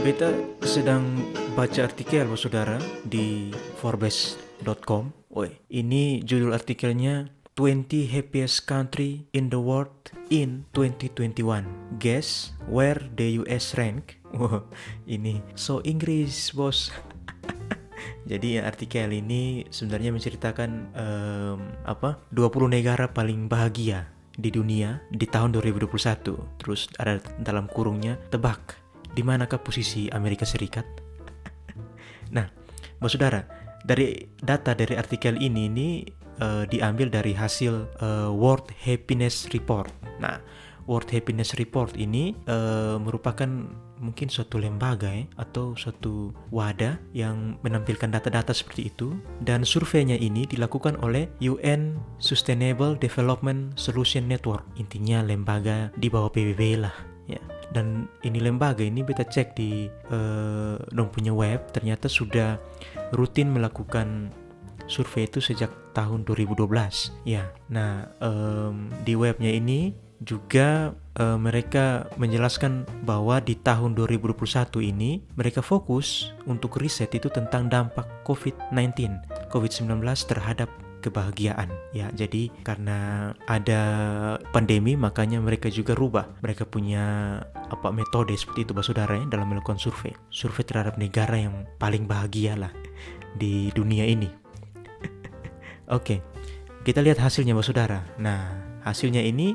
Beta sedang baca artikel, saudara, di Forbes.com. Ini judul artikelnya 20 Happiest Country in the World in 2021. Guess where the US rank? Ini so Inggris, bos. Jadi artikel ini sebenarnya menceritakan 20 negara paling bahagia di dunia di tahun 2021. Terus ada dalam kurungnya, tebak di manakah posisi Amerika Serikat? Nah, saudara, dari data dari artikel ini diambil dari hasil World Happiness Report. Nah, World Happiness Report ini merupakan mungkin suatu lembaga atau suatu wadah yang menampilkan data-data seperti itu, dan surveinya ini dilakukan oleh UN Sustainable Development Solution Network. Intinya lembaga di bawah PBB lah ya. Dan ini lembaga ini beta cek di dong punya web, ternyata sudah rutin melakukan survei itu sejak tahun 2012 ya. Nah, di webnya ini juga mereka menjelaskan bahwa di tahun 2021 ini mereka fokus untuk riset itu tentang dampak COVID-19 terhadap kebahagiaan ya. Jadi karena ada pandemi, makanya mereka juga rubah mereka punya metode seperti itu, saudara, dalam melakukan survei terhadap negara yang paling bahagia lah di dunia ini. Oke, kita lihat hasilnya, saudara. Nah, hasilnya ini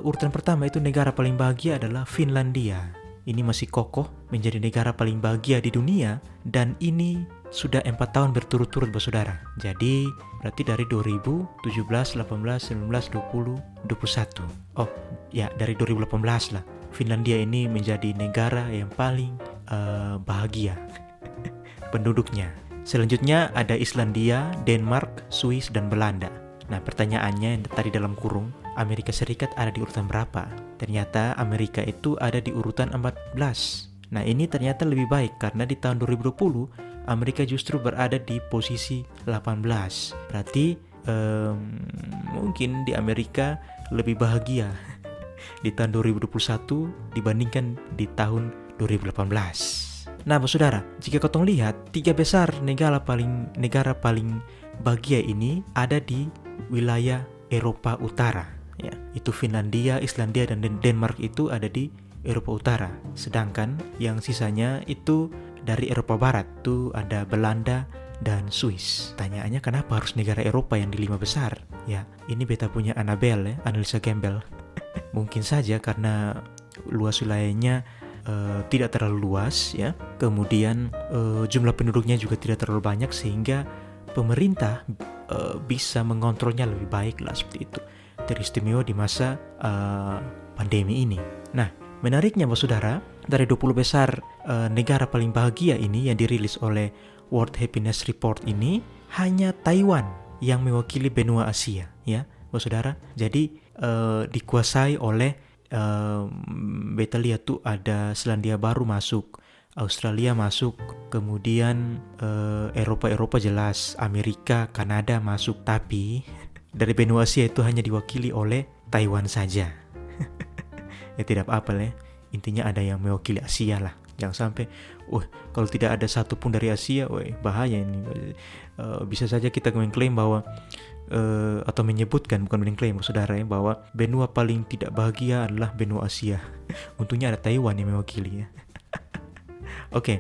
urutan pertama itu negara paling bahagia adalah Finlandia. Ini masih kokoh menjadi negara paling bahagia di dunia, dan ini sudah 4 tahun berturut-turut, saudara. Jadi berarti dari 2017, 18, 19, 20, 21. Oh ya, dari 2018 lah Finlandia ini menjadi negara yang paling bahagia penduduknya. Selanjutnya ada Islandia, Denmark, Swiss, dan Belanda. Nah, pertanyaannya yang tadi dalam kurung, Amerika Serikat ada di urutan berapa? Ternyata Amerika itu ada di urutan 14. Nah, ini ternyata lebih baik karena di tahun 2020 Amerika justru berada di posisi 18. Berarti mungkin di Amerika lebih bahagia di tahun 2021 dibandingkan di tahun 2018. Nah, saudara, jika kotong lihat 3 besar negara paling bahagia ini ada di wilayah Eropa Utara ya. Itu Finlandia, Islandia, dan Denmark itu ada di Eropa Utara. Sedangkan yang sisanya itu dari Eropa Barat, tuh ada Belanda dan Swiss. Tanyaannya, kenapa harus negara Eropa yang di 5 besar? Ya, ini beta punya analisa Campbell. Mungkin saja karena luas wilayahnya tidak terlalu luas ya. Kemudian jumlah penduduknya juga tidak terlalu banyak, sehingga pemerintah bisa mengontrolnya lebih baik lah, seperti itu. Teristimewa di masa pandemi ini. Nah, menariknya, saudara, dari 20 besar negara paling bahagia ini yang dirilis oleh World Happiness Report ini, hanya Taiwan yang mewakili benua Asia ya, saudara. Jadi dikuasai oleh beta lihat tuh ada Selandia Baru masuk, Australia masuk, kemudian Eropa jelas, Amerika, Kanada masuk, tapi dari benua Asia itu hanya diwakili oleh Taiwan saja. Ya tidak apa-apa lah, intinya ada yang mewakili Asia lah. Jangan sampai kalau tidak ada satu pun dari Asia, bahaya ini. Bisa saja kita mengklaim bahwa atau menyebutkan, bukan mengklaim, saudara, bahwa benua paling tidak bahagia adalah benua Asia. Untungnya ada Taiwan yang mewakili ya. Oke,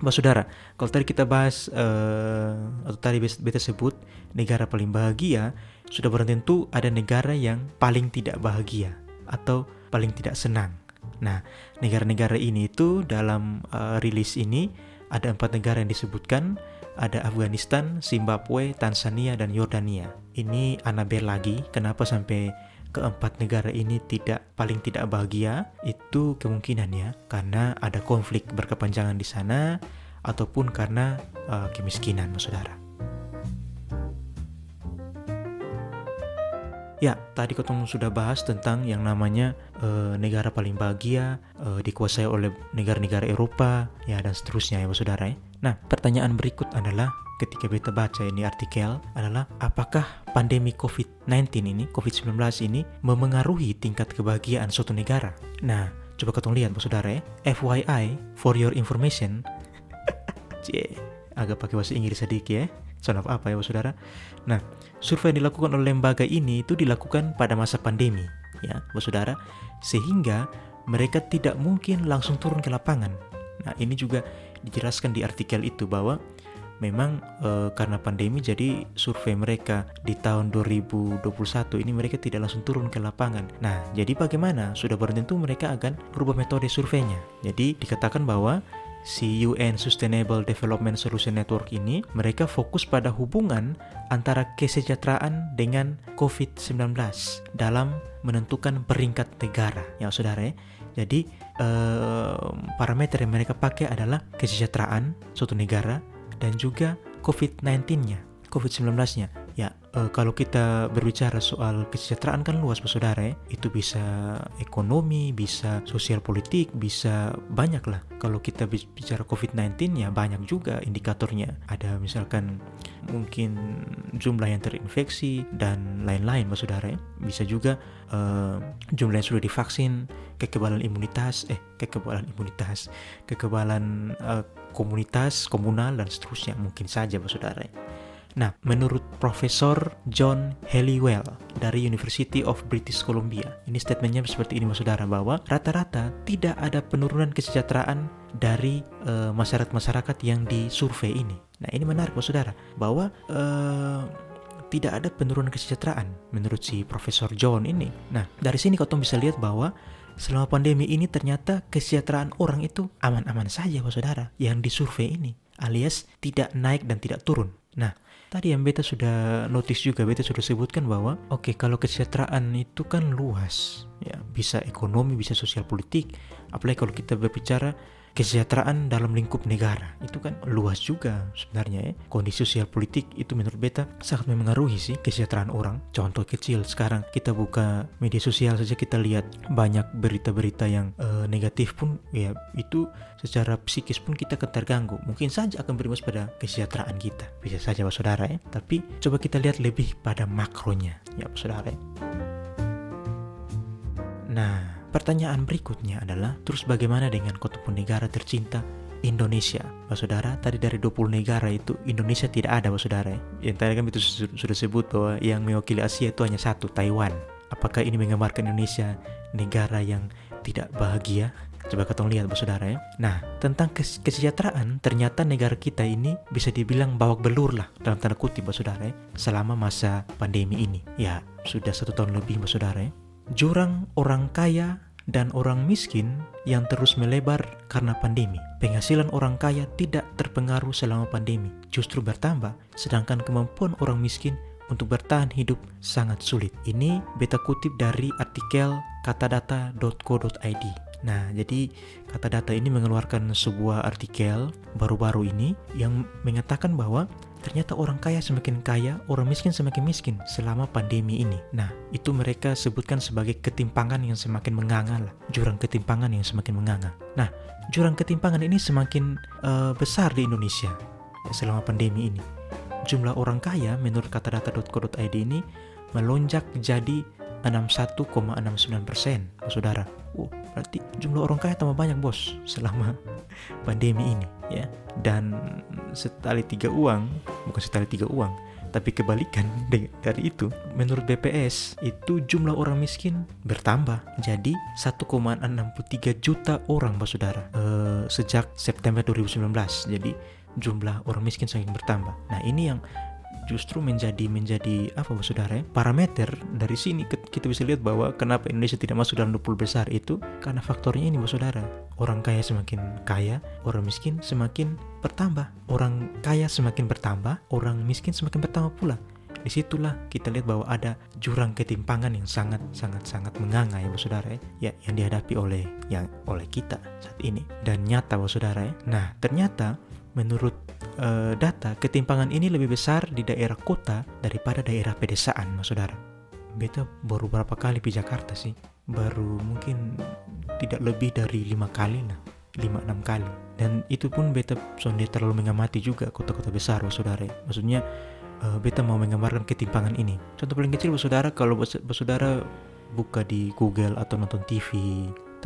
saudara, kalau tadi kita bahas atau tadi beta sebut negara paling bahagia, sudah barang tentu ada negara yang paling tidak bahagia atau paling tidak senang. Nah, negara-negara ini itu dalam rilis ini ada 4 negara yang disebutkan. Ada Afghanistan, Zimbabwe, Tanzania, dan Yordania. Ini Anabel lagi, kenapa sampai keempat negara ini paling tidak bahagia? Itu kemungkinannya karena ada konflik berkepanjangan di sana, ataupun karena kemiskinan, saudara. Ya, tadi kotong sudah bahas tentang yang namanya negara paling bahagia dikuasai oleh negara-negara Eropa ya, dan seterusnya ya, saudara ya. Nah, pertanyaan berikut adalah ketika beta baca ini artikel adalah, apakah pandemi COVID-19 ini, COVID-19 ini memengaruhi tingkat kebahagiaan suatu negara? Nah, Coba katong lihat saudara ya. FYI, for your information. Cie, agak pakai bahasa Inggris sedikit ya. Son of apa ya saudara. Nah, survei yang dilakukan oleh lembaga ini itu dilakukan pada masa pandemi ya saudara, sehingga mereka tidak mungkin langsung turun ke lapangan. Nah, ini juga dijelaskan di artikel itu bahwa memang karena pandemi jadi survei mereka di tahun 2021 ini mereka tidak langsung turun ke lapangan. Nah, jadi bagaimana? Sudah barang tentu mereka akan berubah metode surveinya. Jadi dikatakan bahwa si UN Sustainable Development Solution Network ini mereka fokus pada hubungan antara kesejahteraan dengan COVID-19 dalam menentukan peringkat negara ya saudara ya. Jadi parameter yang mereka pakai adalah kesejahteraan suatu negara dan juga COVID-19-nya, COVID-19-nya. Ya, kalau kita berbicara soal kesejahteraan kan luas saudara ya. Itu bisa ekonomi, bisa sosial politik, bisa banyak lah. Kalau kita bicara COVID-19 ya banyak juga indikatornya. Ada misalkan mungkin jumlah yang terinfeksi dan lain-lain saudara ya. Bisa juga jumlah yang sudah divaksin, kekebalan komunitas, komunal dan seterusnya mungkin saja saudara. Nah, menurut Profesor John Helliwell dari University of British Columbia, ini statementnya seperti ini saudara, bahwa rata-rata tidak ada penurunan kesejahteraan dari masyarakat yang disurvei ini. Nah, ini menarik saudara, bahwa tidak ada penurunan kesejahteraan menurut si Profesor John ini. Nah, dari sini kau bisa lihat bahwa selama pandemi ini ternyata kesejahteraan orang itu aman-aman saja saudara yang disurvei ini, alias tidak naik dan tidak turun. Nah, tadi yang beta sudah notice juga, beta sudah sebutkan bahwa kalau kesejahteraan itu kan luas ya, bisa ekonomi, bisa sosial politik, apalagi kalau kita berbicara kesejahteraan dalam lingkup negara, itu kan luas juga sebenarnya ya. Kondisi sosial politik itu menurut beta sangat memengaruhi sih kesejahteraan orang. Contoh kecil, sekarang kita buka media sosial saja kita lihat banyak berita-berita yang negatif pun ya, itu secara psikis pun kita akan terganggu. Mungkin saja akan berimbas pada kesejahteraan kita, bisa saja saudara ya. Tapi coba kita lihat lebih pada makronya ya saudara ya. Nah, pertanyaan berikutnya adalah, terus bagaimana dengan kota negara tercinta Indonesia? Saudara, tadi dari 20 negara itu Indonesia tidak ada saudara. Yang tadi kan itu sudah sebut bahwa yang mewakili Asia itu hanya satu, Taiwan. Apakah ini menggambarkan Indonesia negara yang tidak bahagia? Coba kita lihat saudara ya. Nah, tentang kesejahteraan, ternyata negara kita ini bisa dibilang babak belur lah dalam tanda kutip saudara ya, selama masa pandemi ini. Ya, sudah 1 tahun lebih saudara ya. Jurang orang kaya dan orang miskin yang terus melebar karena pandemi. Penghasilan orang kaya tidak terpengaruh selama pandemi, justru bertambah, sedangkan kemampuan orang miskin untuk bertahan hidup sangat sulit. Ini beta kutip dari artikel katadata.co.id. Nah, jadi Katadata ini mengeluarkan sebuah artikel baru-baru ini yang mengatakan bahwa ternyata orang kaya semakin kaya, orang miskin semakin miskin selama pandemi ini. Nah, itu mereka sebutkan sebagai ketimpangan yang semakin menganga lah. Jurang ketimpangan yang semakin menganga. Nah, jurang ketimpangan ini semakin besar di Indonesia selama pandemi ini. Jumlah orang kaya menurut katadata.co.id ini melonjak jadi 61,69%, saudara. Berarti jumlah orang kaya tambah banyak selama pandemi ini ya. Dan setali tiga uang, bukan setali tiga uang, tapi kebalikan dari itu, menurut BPS itu jumlah orang miskin bertambah jadi 1,63 juta orang saudara sejak September 2019. Jadi jumlah orang miskin semakin bertambah. Nah, ini yang justru menjadi apa saudara ya? Parameter dari sini kita bisa lihat bahwa kenapa Indonesia tidak masuk dalam 20 besar itu karena faktornya ini saudara. Orang kaya semakin kaya, orang miskin semakin bertambah. Orang kaya semakin bertambah, orang miskin semakin bertambah pula. Disitulah kita lihat bahwa ada jurang ketimpangan yang sangat menganga ya saudara ya, yang dihadapi oleh kita saat ini, dan nyata saudara ya. Nah, ternyata menurut data, ketimpangan ini lebih besar di daerah kota daripada daerah pedesaan saudara. Beta baru berapa kali di Jakarta sih, baru mungkin tidak lebih dari 5 kali lah, 5-6 kali. Dan itu pun beta sonde terlalu mengamati juga kota-kota besar saudara. Maksudnya beta mau menggambarkan ketimpangan ini. Contoh paling kecil saudara, kalau saudara buka di Google atau nonton TV,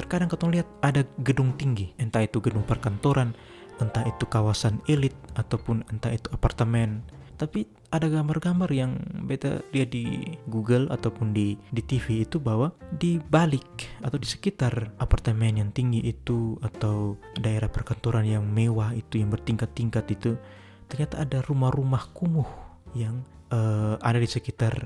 terkadang ketong lihat ada gedung tinggi, entah itu gedung perkantoran, entah itu kawasan elit, ataupun entah itu apartemen. Tapi ada gambar-gambar yang beta lihat di Google ataupun di TV itu, bahwa di balik atau di sekitar apartemen yang tinggi itu atau daerah perkantoran yang mewah itu, yang bertingkat-tingkat itu, ternyata ada rumah-rumah kumuh yang ada di sekitar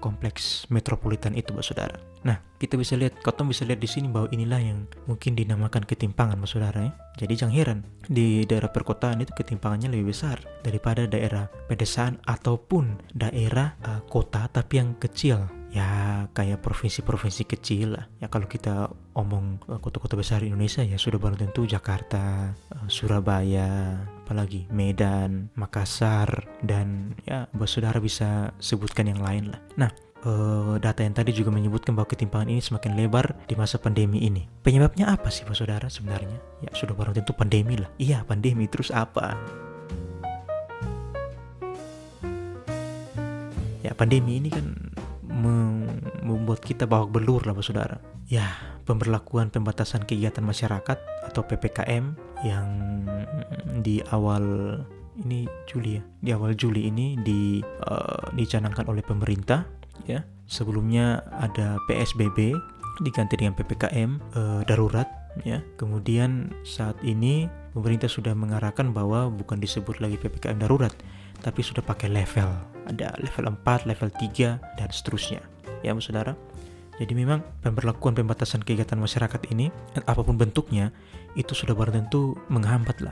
kompleks metropolitan itu, saudara. Nah, kita bisa lihat, katong bisa lihat di sini bahwa inilah yang mungkin dinamakan ketimpangan, saudara. Jadi jangan heran di daerah perkotaan itu ketimpangannya lebih besar daripada daerah pedesaan ataupun daerah kota tapi yang kecil. Ya kayak provinsi-provinsi kecil lah. Ya kalau kita omong kota-kota besar Indonesia, ya sudah baru tentu Jakarta, Surabaya, apalagi Medan, Makassar, dan ya saudara bisa sebutkan yang lain lah. Nah, data yang tadi juga menyebutkan bahwa ketimpangan ini semakin lebar di masa pandemi ini. Penyebabnya apa sih saudara sebenarnya? Ya sudah baru tentu pandemi lah. Iya pandemi, terus apa? Ya pandemi ini kan membuat kita babak belur lah saudara. Ya pemberlakuan pembatasan kegiatan masyarakat atau PPKM yang di awal Juli ini dicanangkan oleh pemerintah. Ya, sebelumnya ada PSBB diganti dengan PPKM darurat. Ya, kemudian saat ini pemerintah sudah mengarahkan bahwa bukan disebut lagi PPKM darurat, tapi sudah pakai level. Ada level 4, level 3, dan seterusnya. Ya, saudara. Jadi memang pemberlakuan pembatasan kegiatan masyarakat ini, apapun bentuknya, itu sudah baru tentu menghambat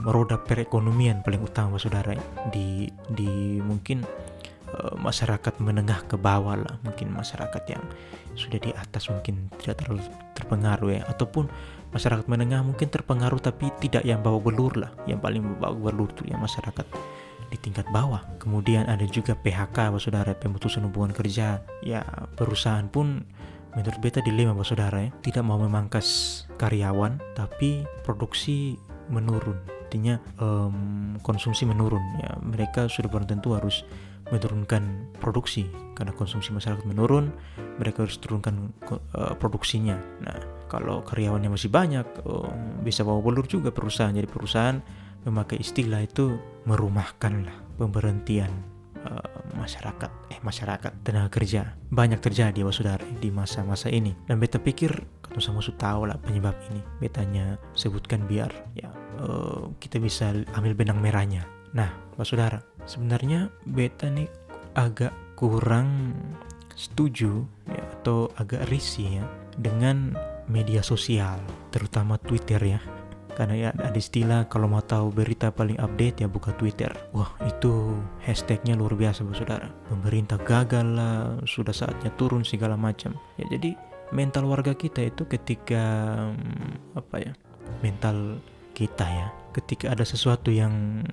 roda perekonomian paling utama, saudara. Di mungkin masyarakat menengah ke bawah lah, mungkin masyarakat yang sudah di atas mungkin tidak terlalu terpengaruh ya, ataupun masyarakat menengah mungkin terpengaruh tapi tidak yang bawa belur lah. Yang paling bawa belur itu yang masyarakat di tingkat bawah. Kemudian ada juga PHK, saudara, pemutusan hubungan kerja. Ya perusahaan pun menurut beta dilema, saudara, ya, tidak mau memangkas karyawan tapi produksi menurun, artinya konsumsi menurun. Ya mereka sudah baru tentu harus menurunkan produksi karena konsumsi masyarakat menurun, mereka harus turunkan produksinya. Nah, kalau karyawannya masih banyak, bisa bawa belur juga perusahaan. Jadi perusahaan memakai istilah itu merumahkan lah, pemberhentian masyarakat tenaga kerja. Banyak terjadi saudara di masa-masa ini, dan beta pikir kamu sama tahu lah penyebab ini. Betanya sebutkan biar ya kita bisa ambil benang merahnya. Nah, saudara, sebenarnya beta nih agak kurang setuju ya, atau agak risih ya dengan media sosial, terutama Twitter ya. Karena ya ada istilah kalau mau tahu berita paling update ya buka Twitter. Wah, itu hashtagnya luar biasa, saudara. Pemerintah gagal lah, sudah saatnya turun segala macam. Ya jadi mental warga kita itu ketika mental kita ya, ketika ada sesuatu yang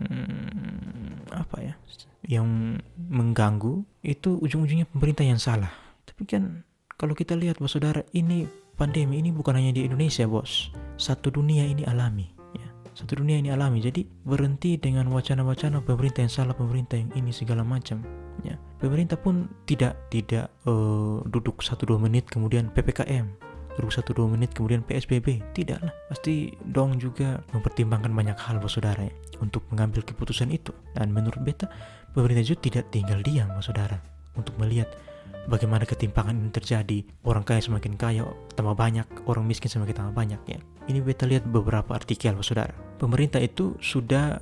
yang mengganggu, itu ujung-ujungnya pemerintah yang salah. Tapi kan kalau kita lihat saudara, ini pandemi ini bukan hanya di Indonesia, bos. Satu dunia ini alami, ya. Satu dunia ini alami. Jadi berhenti dengan wacana-wacana pemerintah yang salah, pemerintah yang ini segala macam, ya. Pemerintah pun tidak duduk 1-2 menit kemudian PPKM, duduk 1-2 menit kemudian PSBB. Tidak lah. Pasti dong juga mempertimbangkan banyak hal, saudara, ya, untuk mengambil keputusan itu. Dan menurut beta, pemerintah juga tidak tinggal diam, saudara, untuk melihat bagaimana ketimpangan ini terjadi. Orang kaya semakin kaya tambah banyak, orang miskin semakin tambah banyak ya. Ini beta lihat beberapa artikel, saudara. Pemerintah itu sudah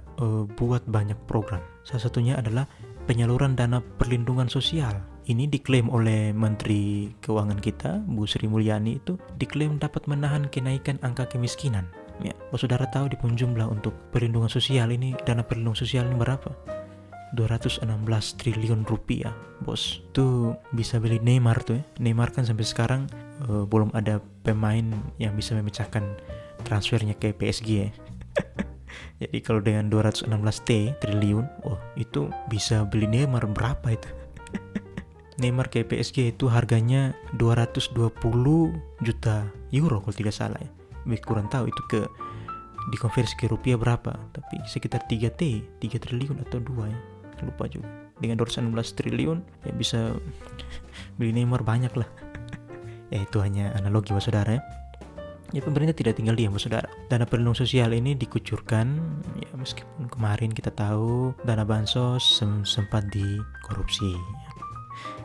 buat banyak program. Salah satunya adalah penyaluran dana perlindungan sosial. Ini diklaim oleh Menteri Keuangan kita, Bu Sri Mulyani, itu diklaim dapat menahan kenaikan angka kemiskinan. Ya, saudara tahu di jumlah untuk perlindungan sosial ini, dana perlindungan sosial ini berapa? 216 triliun rupiah, bos. Itu bisa beli Neymar tuh ya. Neymar kan sampai sekarang belum ada pemain yang bisa memecahkan transfernya ke PSG ya. Jadi kalau dengan 216 triliun, itu bisa beli Neymar berapa itu? Neymar ke PSG itu harganya 220 juta euro kalau tidak salah ya. Kurang tahu itu dikonversi ke rupiah berapa, tapi sekitar 3 triliun atau 2 ya. Lupa juga. Dengan 216 triliun ya bisa beli Neymar banyak lah. itu hanya analogi bos saudara ya. Ya pemerintah tidak tinggal diam bos saudara. Dana perlindungan sosial ini dikucurkan ya, meskipun kemarin kita tahu dana bansos sempat dikorupsi.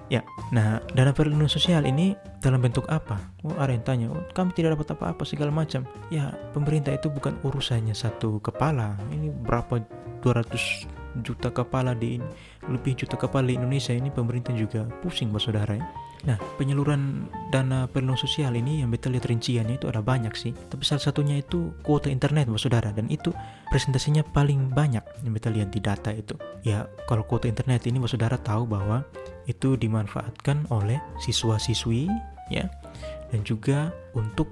Ya, nah dana perlindungan sosial ini dalam bentuk apa? Oh, ada yang tanya, oh, kami tidak dapat apa-apa segala macam. Ya, pemerintah itu bukan urusannya satu kepala. Ini berapa 200 juta kepala lebih juta kepala di Indonesia ini, pemerintah juga pusing bos saudara ya. Nah, penyaluran dana perlindungan sosial ini yang beta lihat rinciannya itu ada banyak sih. Tapi salah satunya itu kuota internet bos saudara, dan itu presentasinya paling banyak yang beta lihat di data itu. Ya, kalau kuota internet ini bos saudara tahu bahwa itu dimanfaatkan oleh siswa-siswi ya, dan juga untuk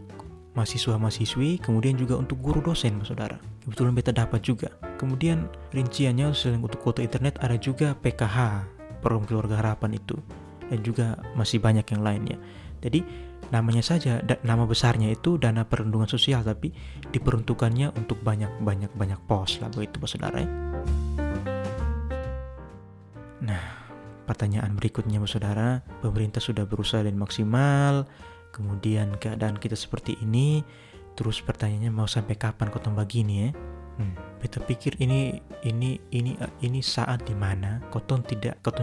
mahasiswa-mahasiswi, kemudian juga untuk guru dosen bos saudara. Kebetulan beta dapat juga. Kemudian rinciannya selain untuk kuota internet ada juga PKH, program keluarga harapan itu, dan juga masih banyak yang lainnya. Jadi namanya saja, nama besarnya itu dana perlindungan sosial, tapi diperuntukannya untuk banyak pos lah begitu bos saudara ya. Nah, pertanyaan berikutnya bos saudara, pemerintah sudah berusaha dan maksimal, kemudian keadaan kita seperti ini, terus pertanyaannya mau sampai kapan kotong begini ya? Beta pikir ini saat dimana kotong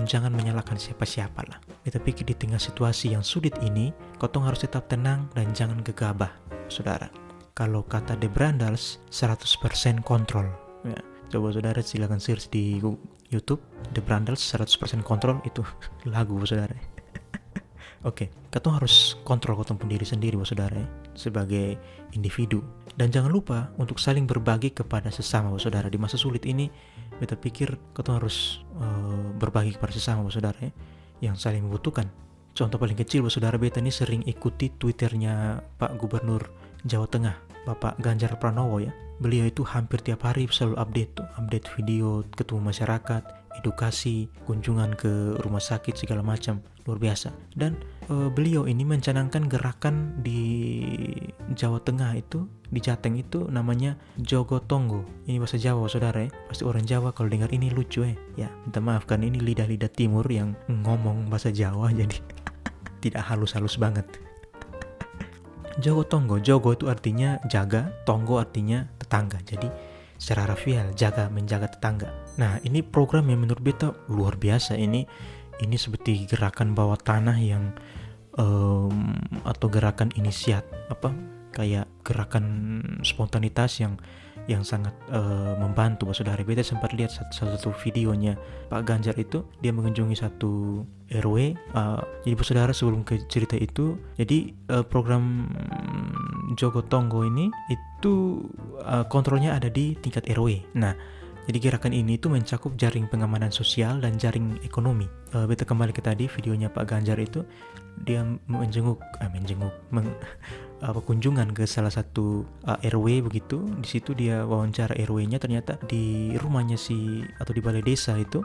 jangan menyalahkan siapa-siapa lah. Beta pikir di tengah situasi yang sulit ini, kotong harus tetap tenang dan jangan gegabah, saudara. Kalau kata The Brandals, 100% kontrol. Ya, coba saudara silakan search di YouTube, The Brandals 100% kontrol, itu lagu saudara. Oke, kotong harus kontrol kotong pun diri sendiri saudara ya, sebagai individu. Dan jangan lupa untuk saling berbagi kepada sesama saudara. Di masa sulit ini, beta pikir kotong harus berbagi kepada sesama saudara ya, yang saling membutuhkan. Contoh paling kecil saudara, beta ini sering ikuti Twitternya Pak Gubernur Jawa Tengah, Bapak Ganjar Pranowo ya. Beliau itu hampir tiap hari selalu update video, ketemu masyarakat, edukasi, kunjungan ke rumah sakit segala macam, luar biasa. Dan beliau ini mencanangkan gerakan di Jawa Tengah itu, di Jateng itu namanya Jogotongo. Ini bahasa Jawa saudara ya. Pasti orang Jawa kalau dengar ini lucu ya. Minta maaf kan, ini lidah-lidah timur yang ngomong bahasa Jawa jadi tidak halus-halus banget. Jogotongo, Jogo itu artinya jaga, Tonggo artinya tetangga. Jadi secara harfiah menjaga tetangga. Nah, ini program yang menurut beta luar biasa. Ini seperti gerakan bawah tanah yang atau gerakan kayak gerakan spontanitas yang sangat membantu saudara. Beta sempat lihat salah satu videonya Pak Ganjar itu, dia mengunjungi satu RW. Jadi saudara, sebelum ke cerita itu, jadi program Jogotongo ini itu kontrolnya ada di tingkat RW. Nah, jadi gerakan ini itu mencakup jaring pengamanan sosial dan jaring ekonomi. Beta kembali ke tadi videonya Pak Ganjar itu, dia kunjungan ke salah satu RW begitu. Di situ dia wawancara RW-nya, ternyata di rumahnya atau di balai desa itu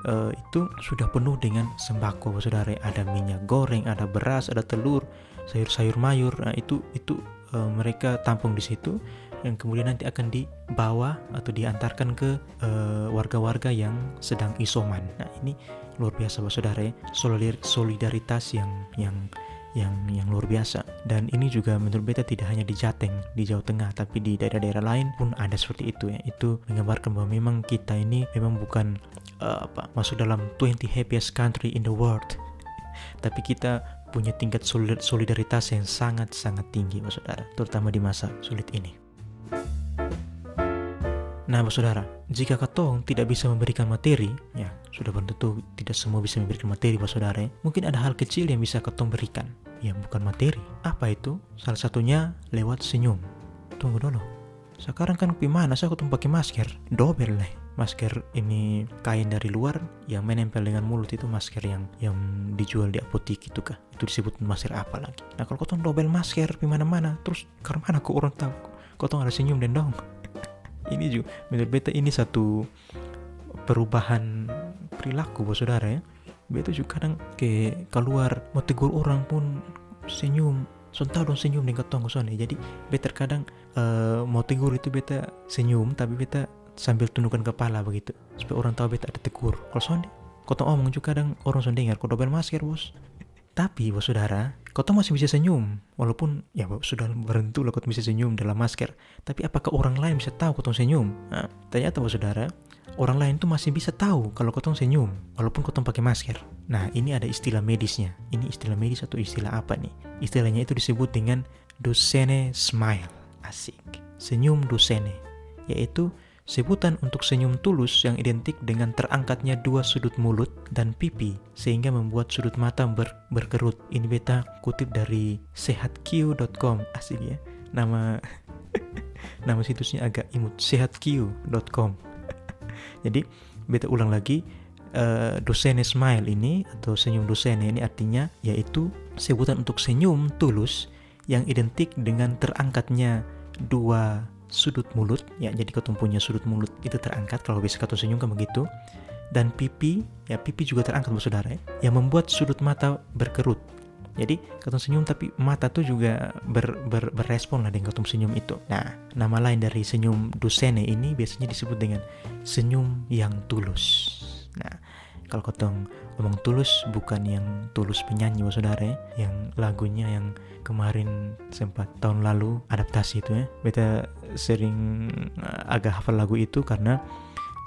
sudah penuh dengan sembako saudara. Ada minyak goreng, ada beras, ada telur, sayur-sayur mayur. Nah, itu mereka tampung di situ, yang kemudian nanti akan dibawa atau diantarkan ke warga-warga yang sedang isoman. Nah, ini luar biasa saudara ya, solidaritas yang luar biasa. Dan ini juga menurut beta tidak hanya di Jateng, di Jawa Tengah, tapi di daerah-daerah lain pun ada seperti itu ya. Itu menggambarkan bahwa memang kita ini memang bukan masuk dalam 20 happiest country in the world, tapi kita punya tingkat solidaritas yang sangat-sangat tinggi saudara, terutama di masa sulit ini. Nah saudara, jika katong tidak bisa memberikan materi, ya sudah tentu tidak semua bisa memberikan materi saudara ya. Mungkin ada hal kecil yang bisa katong berikan, ya bukan materi. Apa itu? Salah satunya lewat senyum. Tunggu dulu, sekarang kan gimana saya katong pakai masker double lah. Masker ini kain dari luar yang menempel dengan mulut, itu masker yang dijual di apotek itu kah? Itu disebut masker apa lagi? Nah kalau katong double masker di mana-mana, terus karena mana kok orang tahu katong ada senyum dan dong. Ini juga menurut beta ini satu perubahan perilaku saudara ya. Beta juga kadang keluar mau tegur orang pun senyum, sontau dong senyum dengan katong soalnya. Jadi beta kadang mau tegur itu beta senyum, tapi beta sambil tundukkan kepala begitu supaya orang tahu beta ada tegur. Kalau soalnya kotong omong juga kadang orang soalnya dengar kok double masker bos. Tapi saudara, kau tuh masih bisa senyum. Walaupun ya sudah berhentu lah kau bisa senyum dalam masker. Tapi apakah orang lain bisa tahu kau tuh senyum? Nah, ternyata saudara, orang lain tuh masih bisa tahu kalau kau tuh senyum walaupun kau tuh pakai masker. Nah, ini ada istilah medisnya. Ini istilah medis atau istilah apa nih? Istilahnya itu disebut dengan Duchenne smile. Asik. Senyum Duchenne, yaitu sebutan untuk senyum tulus yang identik dengan terangkatnya dua sudut mulut dan pipi sehingga membuat sudut mata berkerut. Ini beta kutip dari sehatq.com. Asik ya. Nama situsnya agak imut. sehatq.com. Jadi beta ulang lagi, Duchenne smile ini atau senyum Duchenne ini artinya yaitu sebutan untuk senyum tulus yang identik dengan terangkatnya dua sudut mulut, ya jadi kau punya sudut mulut itu terangkat kalau bisa kau senyum kan begitu, dan pipi juga terangkat saudara ya, yang membuat sudut mata berkerut. Jadi kau senyum tapi mata tuh juga berrespon lah dengan kau senyum itu. Nah, nama lain dari senyum Duchenne ini biasanya disebut dengan senyum yang tulus. Nah, kalau kau ngomong tulus bukan yang tulus penyanyi saudara ya, yang lagunya yang kemarin sempat tahun lalu adaptasi itu ya. Beta sering agak hafal lagu itu karena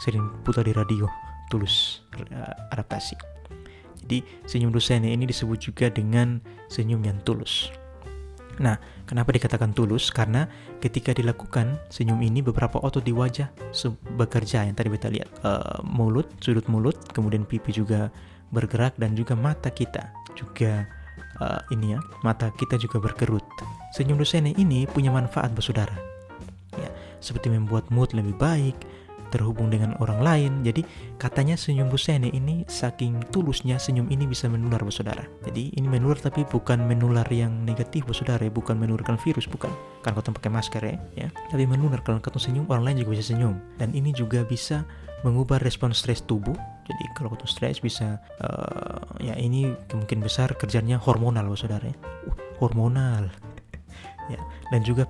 sering putar di radio, tulus adaptasi. Jadi senyum Duchenne ini disebut juga dengan senyum yang tulus. Nah, kenapa dikatakan tulus? Karena ketika dilakukan senyum ini beberapa otot di wajah bekerja yang tadi kita lihat. Mulut, sudut mulut, kemudian pipi juga bergerak dan juga mata kita juga mata kita juga berkerut. Senyum Duchenne ini punya manfaat saudara. Ya, seperti membuat mood lebih baik, terhubung dengan orang lain. Jadi katanya senyum Duchenne ini saking tulusnya senyum ini bisa menular saudara. Jadi ini menular tapi bukan menular yang negatif saudara, bukan menularkan virus, bukan. Kan kau pakai masker ya. Tapi menular kalau kau senyum orang lain juga bisa senyum. Dan ini juga bisa mengubah respon stres tubuh. Jadi kalau kau stres bisa ya ini kemungkinan besar kerjanya hormonal saudara ya. Hormonal. Ya, dan juga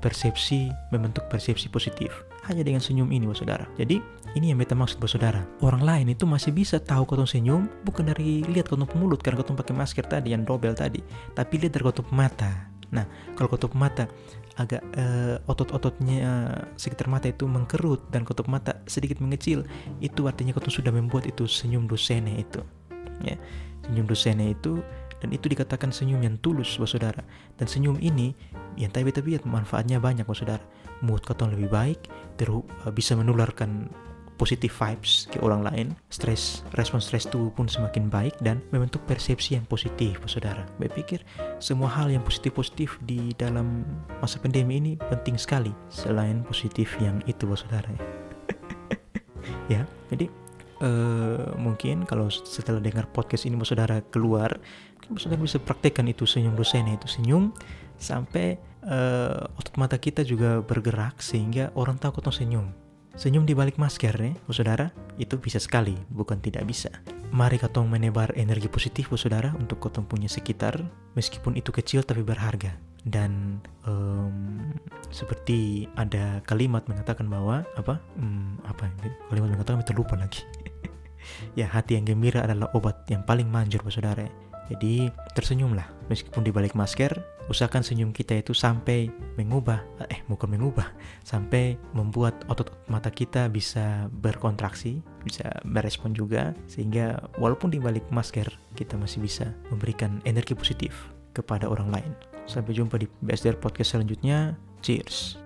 membentuk persepsi positif hanya dengan senyum ini saudara. Jadi ini yang beta maksud saudara. Orang lain itu masih bisa tahu kau senyum bukan dari lihat kau mulut karena kau pakai masker tadi yang double tadi, tapi lihat dari kau mata. Nah, kalau kau mata agak otot-ototnya sekitar mata itu mengkerut dan kau mata sedikit mengecil, itu artinya kau sudah membuat itu senyum Duchenne itu. Ya, senyum Duchenne itu. Dan itu dikatakan senyum yang tulus saudara. Dan senyum ini yang tadi beta lihat manfaatnya banyak saudara. Mood kau lebih baik, bisa menularkan positive vibes ke orang lain, respon stres tubuh pun semakin baik dan membentuk persepsi yang positif saudara. Saya pikir semua hal yang positif di dalam masa pandemi ini penting sekali selain positif yang itu saudara. Ya, jadi mungkin kalau setelah dengar podcast ini saudara keluar, saudara bisa praktekkan itu senyum Duchenne itu, senyum sampai otot mata kita juga bergerak sehingga orang tahu kau senyum. Senyum di balik masker saudara, itu bisa sekali, bukan tidak bisa. Mari kau menebar energi positif saudara untuk kau punya sekitar, meskipun itu kecil tapi berharga. Dan seperti ada kalimat mengatakan bahwa kalimat mengatakan terlupa lagi. Ya, hati yang gembira adalah obat yang paling manjur saudara. Jadi tersenyumlah meskipun di balik masker. Usahakan senyum kita itu sampai sampai membuat otot mata kita bisa berkontraksi, bisa berespon juga, sehingga walaupun di balik masker kita masih bisa memberikan energi positif kepada orang lain. Sampai jumpa di BSDR Podcast selanjutnya. Cheers.